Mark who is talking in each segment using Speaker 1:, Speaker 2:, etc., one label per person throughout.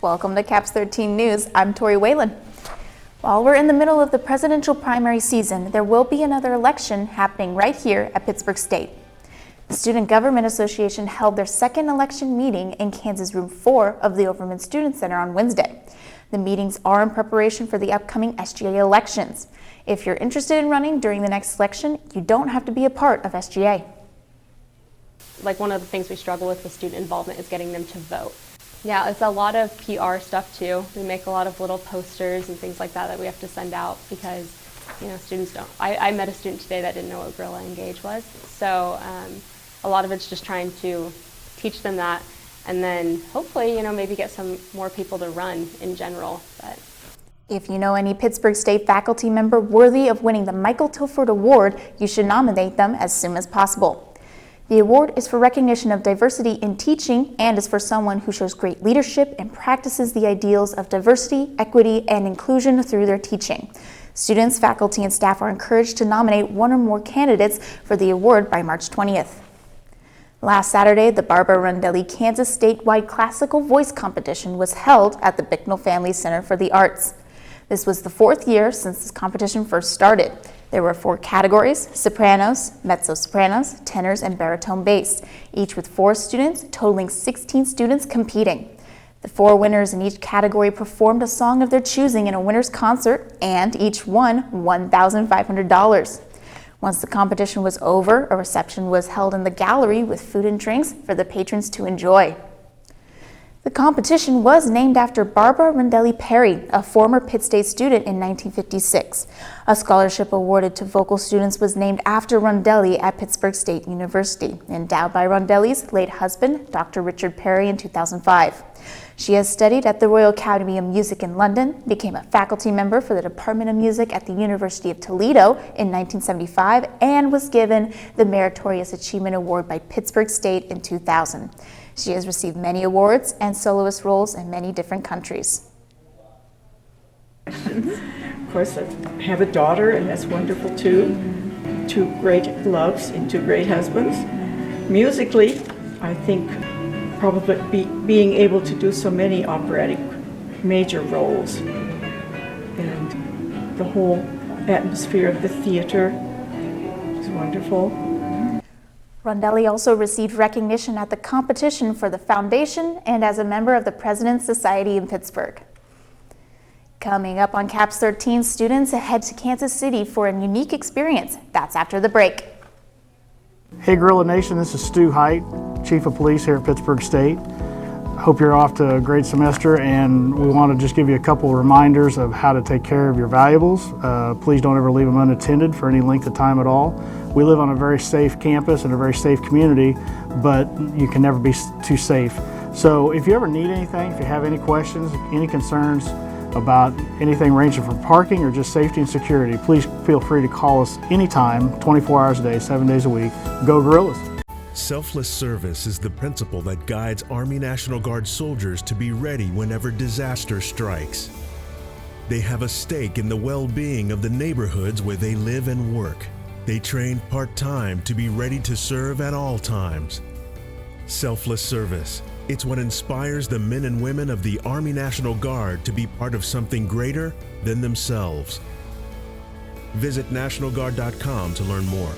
Speaker 1: Welcome to CAPS 13 News. I'm Tori Whalen. While we're in the middle of the presidential primary season, there will be another election happening right here at Pittsburg State. The Student Government Association held their second election meeting in Kansas Room 4 of the Overman Student Center on Wednesday. The meetings are in preparation for the upcoming SGA elections. If you're interested in running during the next election, you don't have to be a part of SGA.
Speaker 2: Like, one of the things we struggle with student involvement is getting them to vote. Yeah, it's a lot of PR stuff too. We make a lot of little posters and things like that we have to send out because, students don't. I met a student today that didn't know what Gorilla Engage was. So a lot of it's just trying to teach them that, and then hopefully, maybe get some more people to run in general. But
Speaker 1: if you know any Pittsburg State faculty member worthy of winning the Michael Tilford Award, you should nominate them as soon as possible. The award is for recognition of diversity in teaching and is for someone who shows great leadership and practices the ideals of diversity, equity, and inclusion through their teaching. Students, faculty, and staff are encouraged to nominate one or more candidates for the award by March 20th. Last Saturday, the Barbara Rondelli Kansas statewide classical voice competition was held at the Bicknell Family Center for the Arts. This was the fourth year since this competition first started. There were 4 categories: sopranos, mezzo-sopranos, tenors, and baritone bass, each with 4 students, totaling 16 students competing. The 4 winners in each category performed a song of their choosing in a winner's concert, and each won $1,500. Once the competition was over, a reception was held in the gallery with food and drinks for the patrons to enjoy. The competition was named after Barbara Rondelli Perry, a former Pitt State student in 1956. A scholarship awarded to vocal students was named after Rondelli at Pittsburg State University, endowed by Rondelli's late husband, Dr. Richard Perry, in 2005. She has studied at the Royal Academy of Music in London, became a faculty member for the Department of Music at the University of Toledo in 1975, and was given the Meritorious Achievement Award by Pittsburg State in 2000. She has received many awards and soloist roles in many different countries.
Speaker 3: Of course, I have a daughter, and that's wonderful too. 2 great loves and 2 great husbands. Musically, I think probably being able to do so many operatic major roles and the whole atmosphere of the theater is wonderful.
Speaker 1: Rondelli also received recognition at the competition for the foundation and as a member of the President's Society in Pittsburgh. Coming up on CAPS 13, students head to Kansas City for a unique experience. That's after the break.
Speaker 4: Hey Gorilla Nation, this is Stu Height, Chief of Police here at Pittsburg State. Hope you're off to a great semester, and we want to just give you a couple of reminders of how to take care of your valuables. Please don't ever leave them unattended for any length of time at all. We live on a very safe campus and a very safe community, but you can never be too safe. So if you ever need anything, if you have any questions, any concerns about anything ranging from parking or just safety and security, please feel free to call us anytime, 24 hours a day, 7 days a week. Go Gorillas!
Speaker 5: Selfless service is the principle that guides Army National Guard soldiers to be ready whenever disaster strikes. They have a stake in the well-being of the neighborhoods where they live and work. They train part-time to be ready to serve at all times. Selfless service, it's what inspires the men and women of the Army National Guard to be part of something greater than themselves. Visit NationalGuard.com to learn more.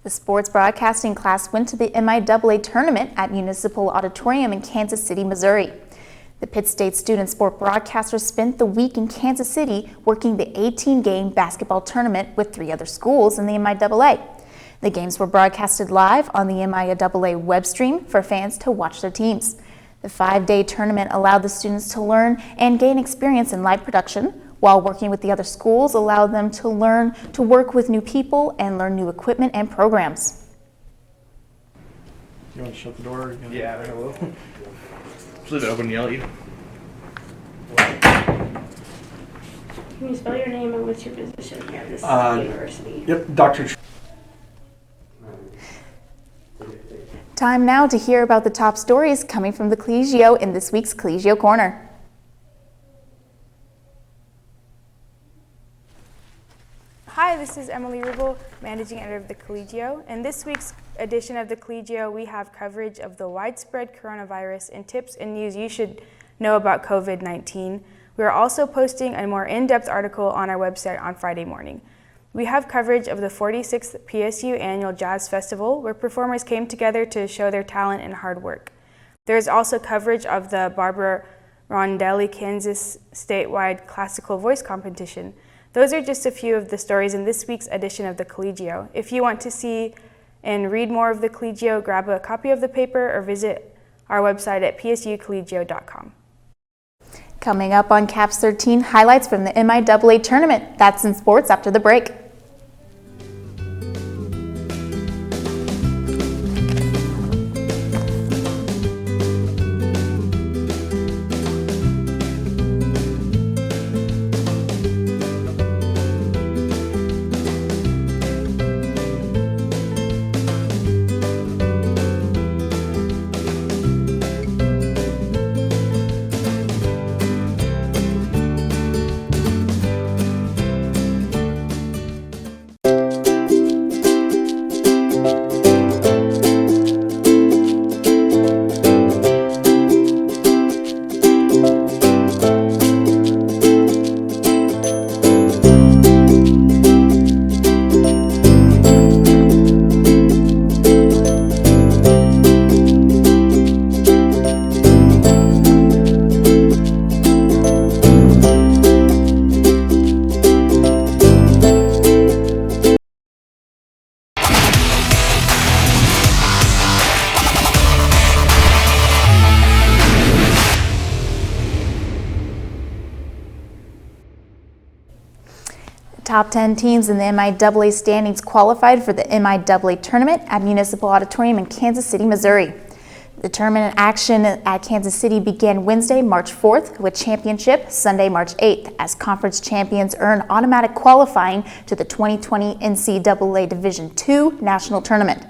Speaker 1: The sports broadcasting class went to the MIAA tournament at Municipal Auditorium in Kansas City, Missouri. The Pitt State student sport broadcasters spent the week in Kansas City working the 18-game basketball tournament with 3 other schools in the MIAA. The games were broadcasted live on the MIAA web stream for fans to watch their teams. The 5-day tournament allowed the students to learn and gain experience in live production, while working with the other schools allowed them to learn to work with new people and learn new equipment and programs.
Speaker 4: You want to shut the door?
Speaker 6: Yeah, I will. Just leave it open and yell at you.
Speaker 7: Can you spell your name and what's your position at this university?
Speaker 6: Yep, Dr.
Speaker 1: Time now to hear about the top stories coming from the Collegio in this week's Collegio Corner.
Speaker 8: Hi, this is Emily Rubel, Managing Editor of the Collegio. In this week's edition of the Collegio, we have coverage of the widespread coronavirus and tips and news you should know about COVID-19. We are also posting a more in-depth article on our website on Friday morning. We have coverage of the 46th PSU Annual Jazz Festival, where performers came together to show their talent and hard work. There is also coverage of the Barbara Rondelli, Kansas statewide classical voice competition. Those are just a few of the stories in this week's edition of the Collegio. If you want to see and read more of the Collegio, grab a copy of the paper or visit our website at psucollegio.com.
Speaker 1: Coming up on Caps 13, highlights from the MIAA tournament. That's in sports after the break. Top 10 teams in the MIAA standings qualified for the MIAA tournament at Municipal Auditorium in Kansas City, Missouri. The tournament action at Kansas City began Wednesday, March 4th, with championship Sunday, March 8th, as conference champions earn automatic qualifying to the 2020 NCAA Division II National Tournament.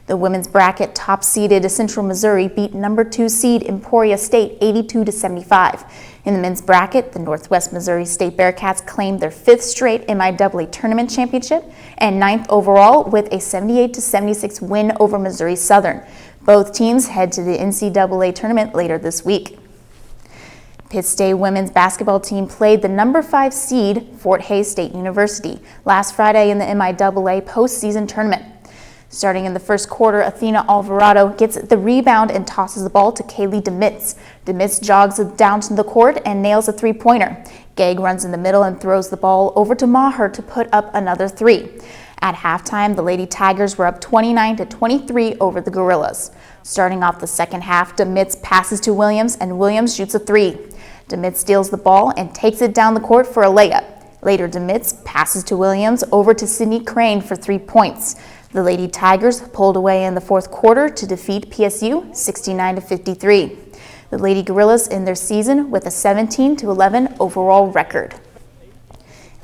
Speaker 1: The women's bracket top-seeded Central Missouri beat number 2 seed Emporia State 82-75. In the men's bracket, the Northwest Missouri State Bearcats claimed their 5th straight MIAA tournament championship and 9th overall with a 78-76 win over Missouri Southern. Both teams head to the NCAA tournament later this week. Pitt State women's basketball team played the number 5 seed Fort Hays State University last Friday in the MIAA postseason tournament. Starting in the first quarter, Athena Alvarado gets the rebound and tosses the ball to Kaylee DeMitz. DeMitz jogs down to the court and nails a three-pointer. Gegg runs in the middle and throws the ball over to Maher to put up another 3. At halftime, the Lady Tigers were up 29-23 over the Gorillas. Starting off the second half, DeMitz passes to Williams and Williams shoots a 3. DeMitz steals the ball and takes it down the court for a layup. Later, DeMitz passes to Williams over to Sydney Crane for 3 points. The Lady Tigers pulled away in the fourth quarter to defeat PSU 69-53. The Lady Gorillas end their season with a 17-11 overall record.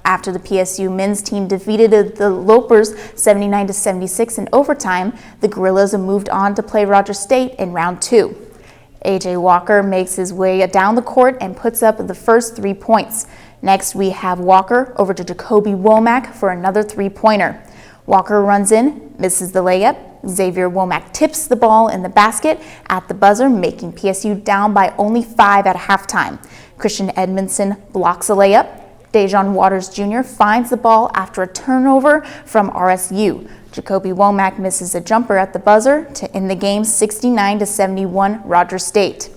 Speaker 1: After the PSU men's team defeated the Lopers 79-76 in overtime, the Gorillas moved on to play Rogers State in round 2. A.J. Walker makes his way down the court and puts up the first 3 points. Next, we have Walker over to Jacoby Womack for another 3-pointer. Walker runs in, misses the layup. Xavier Womack tips the ball in the basket at the buzzer, making PSU down by only 5 at halftime. Christian Edmondson blocks a layup. Dejon Waters Jr. finds the ball after a turnover from RSU. Jacoby Womack misses a jumper at the buzzer to end the game 69-71 Rogers State.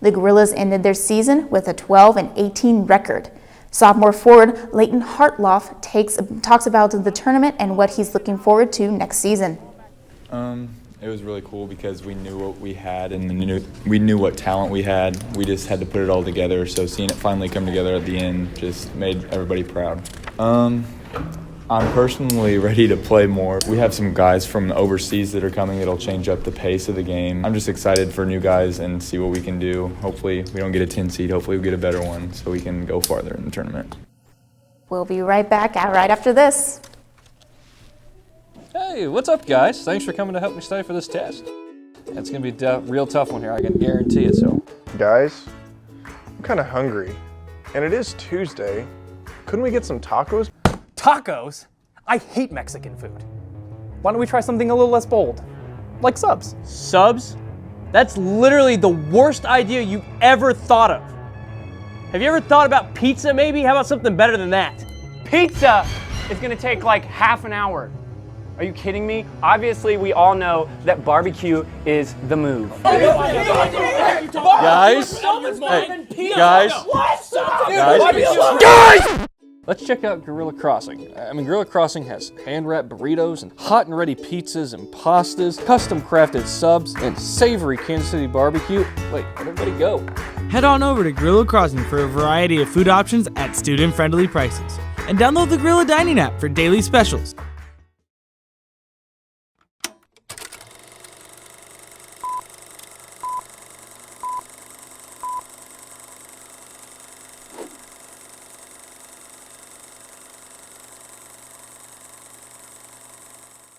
Speaker 1: The Gorillas ended their season with a 12-18 record. Sophomore forward Leighton Hartloff talks about the tournament and what he's looking forward to next season.
Speaker 9: It was really cool because we knew what we had and we knew what talent we had. We just had to put it all together. So seeing it finally come together at the end just made everybody proud. I'm personally ready to play more. We have some guys from overseas that are coming that'll change up the pace of the game. I'm just excited for new guys and see what we can do. Hopefully we don't get a 10 seed. Hopefully we get a better one so we can go farther in the tournament.
Speaker 1: We'll be right back right after this.
Speaker 10: Hey, what's up, guys? Thanks for coming to help me study for this test. It's going to be a real tough one here, I can guarantee it. So,
Speaker 11: guys, I'm kind of hungry, and it is Tuesday. Couldn't we get some tacos?
Speaker 12: Tacos? I hate Mexican food. Why don't we try something a little less bold? Like subs.
Speaker 13: Subs? That's literally the worst idea you've ever thought of. Have you ever thought about pizza maybe? How about something better than that?
Speaker 12: Pizza is gonna take like half an hour. Are you kidding me? Obviously, we all know that barbecue is the move.
Speaker 10: Guys, guys! Let's check out Gorilla Crossing. I mean, Gorilla Crossing has hand-wrapped burritos and hot and ready pizzas and pastas, custom-crafted subs, and savory Kansas City barbecue. Wait, where'd everybody go?
Speaker 14: Head on over to Gorilla Crossing for a variety of food options at student-friendly prices. And download the Gorilla Dining app for daily specials.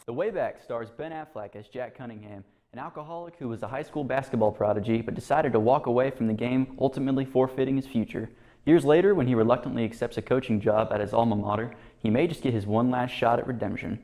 Speaker 15: The Way Back stars Ben Affleck as Jack Cunningham, an alcoholic who was a high school basketball prodigy but decided to walk away from the game, ultimately forfeiting his future. Years later, when he reluctantly accepts a coaching job at his alma mater, he may just get his one last shot at redemption.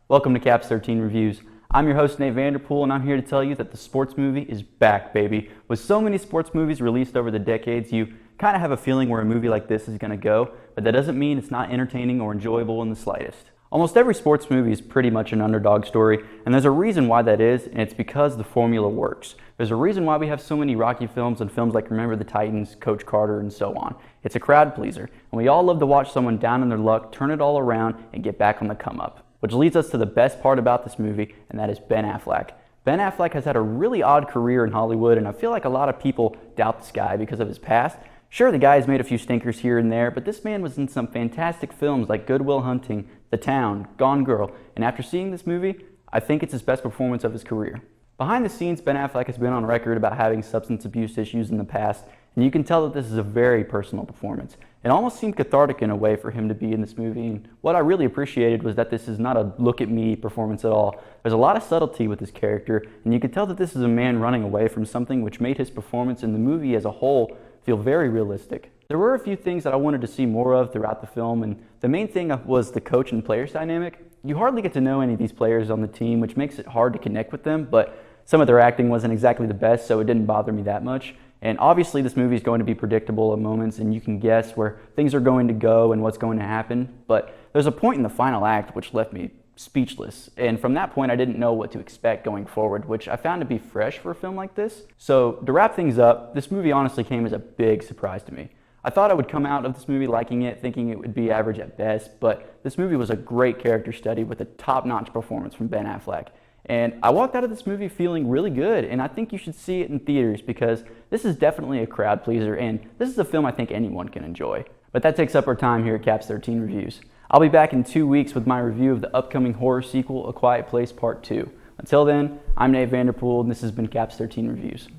Speaker 15: Welcome to Caps 13 Reviews. I'm your host, Nate Vanderpool, and I'm here to tell you that the sports movie is back, baby. With so many sports movies released over the decades, you kind of have a feeling where a movie like this is going to go, but that doesn't mean it's not entertaining or enjoyable in the slightest. Almost every sports movie is pretty much an underdog story, and there's a reason why that is, and it's because the formula works. There's a reason why we have so many Rocky films and films like Remember the Titans, Coach Carter, and so on. It's a crowd pleaser, and we all love to watch someone down in their luck turn it all around and get back on the come up. Which leads us to the best part about this movie, and that is Ben Affleck. Ben Affleck has had a really odd career in Hollywood, and I feel like a lot of people doubt this guy because of his past. Sure, the guy has made a few stinkers here and there, but this man was in some fantastic films like Good Will Hunting, The Town, Gone Girl, and after seeing this movie, I think it's his best performance of his career. Behind the scenes, Ben Affleck has been on record about having substance abuse issues in the past, and you can tell that this is a very personal performance. It almost seemed cathartic in a way for him to be in this movie, and what I really appreciated was that this is not a look-at-me performance at all. There's a lot of subtlety with his character, and you can tell that this is a man running away from something which made his performance in the movie as a whole feel very realistic. There were a few things that I wanted to see more of throughout the film, and the main thing was the coach and players dynamic. You hardly get to know any of these players on the team, which makes it hard to connect with them, but some of their acting wasn't exactly the best, so it didn't bother me that much. And obviously this movie is going to be predictable at moments, and you can guess where things are going to go and what's going to happen, but there's a point in the final act which left me speechless, and from that point I didn't know what to expect going forward, which I found to be fresh for a film like this. So to wrap things up, this movie honestly came as a big surprise to me. I thought I would come out of this movie liking it, thinking it would be average at best, but this movie was a great character study with a top-notch performance from Ben Affleck. And I walked out of this movie feeling really good, and I think you should see it in theaters because this is definitely a crowd pleaser, and this is a film I think anyone can enjoy. But that takes up our time here at Caps 13 Reviews. I'll be back in 2 weeks with my review of the upcoming horror sequel, A Quiet Place Part 2. Until then, I'm Nate Vanderpool, and this has been Caps 13 Reviews.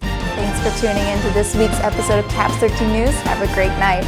Speaker 1: Thanks for tuning in to this week's episode of Caps 13 News. Have a great night.